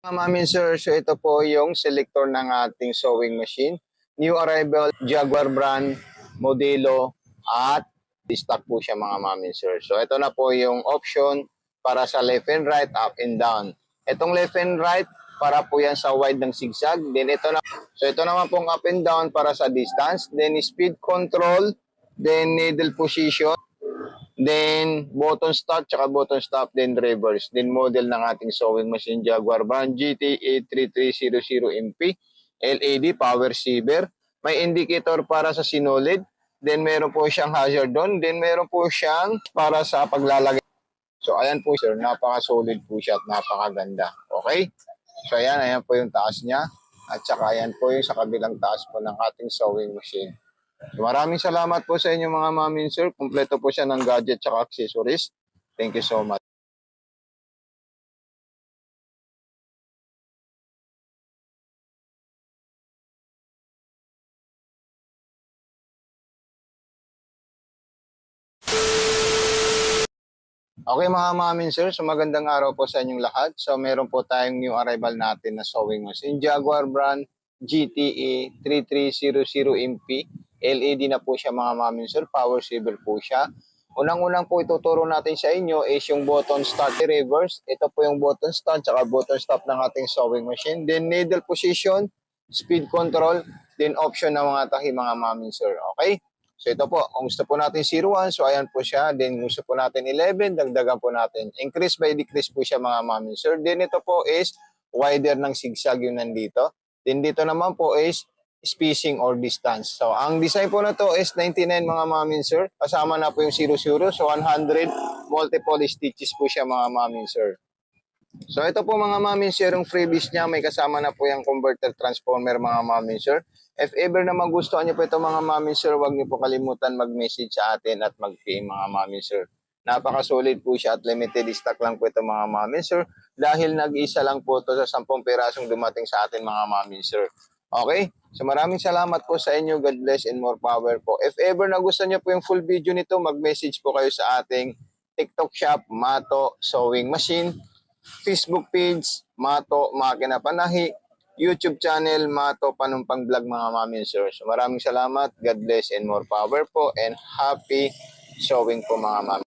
Mga mamin sir, so ito po yung selector ng ating sewing machine. New arrival, Jaguar brand, modelo, at stock po siya mga mamin sir. So ito na po yung option para sa left and right, up and down. Itong left and right, para po yan sa wide ng zigzag. Then ito naman pong up and down para sa distance. Then speed control, then needle position. Then, button start, tsaka button stop, then reverse. Then, model ng ating sewing machine Jaguar brand GT-A3300MP, LED, power saver. May indicator para sa sinulid. Then, meron po siyang hazard doon. Then, meron po siyang para sa paglalagay. So, ayan po sir, napaka-solid po siya at napakaganda. Okay? So, ayan po yung taas niya. At saka ayan po yung sa kabilang taas po ng ating sewing machine. So, maraming salamat po sa inyo mga mamin sir. Kumpleto po siya ng gadget at accessories. Thank you so much. Okay mga mamin sir, so magandang araw po sa inyong lahat. So meron po tayong new arrival natin na sewing machine. Jaguar brand GTE 3300MP. LED na po siya mga mamin sir. Power saver po siya. Unang-unang po ituturo natin sa inyo is yung button start reverse. Ito po yung button start at button stop ng ating sewing machine. Then needle position, speed control, then option ng mga tahi mga mamin sir. Okay? So ito po, kung gusto po natin 01, so ayan po siya. Then gusto po natin 11, dagdagan po natin. Increase by decrease po siya mga mami sir. Then ito po is wider ng zigzag yung nandito. Then dito naman po is spacing or distance. So ang design po na to is 99 mga mami sir. Kasama na po yung 00. So 100 multiple stitches po siya mga mami sir. So ito po mga mamin sir, yung freebies niya, may kasama na po yung converter transformer mga mamin sir. If ever na magustuhan niyo po ito mga mamin sir, huwag niyo po kalimutan mag-message sa atin at mag-PM mga mamin sir. Napaka-solid po siya at limited stock lang po ito mga mamin sir. Dahil nag-isa lang po ito sa 10 pirasong dumating sa atin mga mamin sir. Okay? So maraming salamat po sa inyo. God bless and more power po. If ever na gusto niyo po yung full video nito, mag-message po kayo sa ating TikTok shop, Mato Sewing Machine. Facebook page, Mato Makina Panahi, YouTube channel, Mato Panumpang Vlog mga mamin sir. So maraming salamat, God bless and more power po and happy sewing po mga mamin.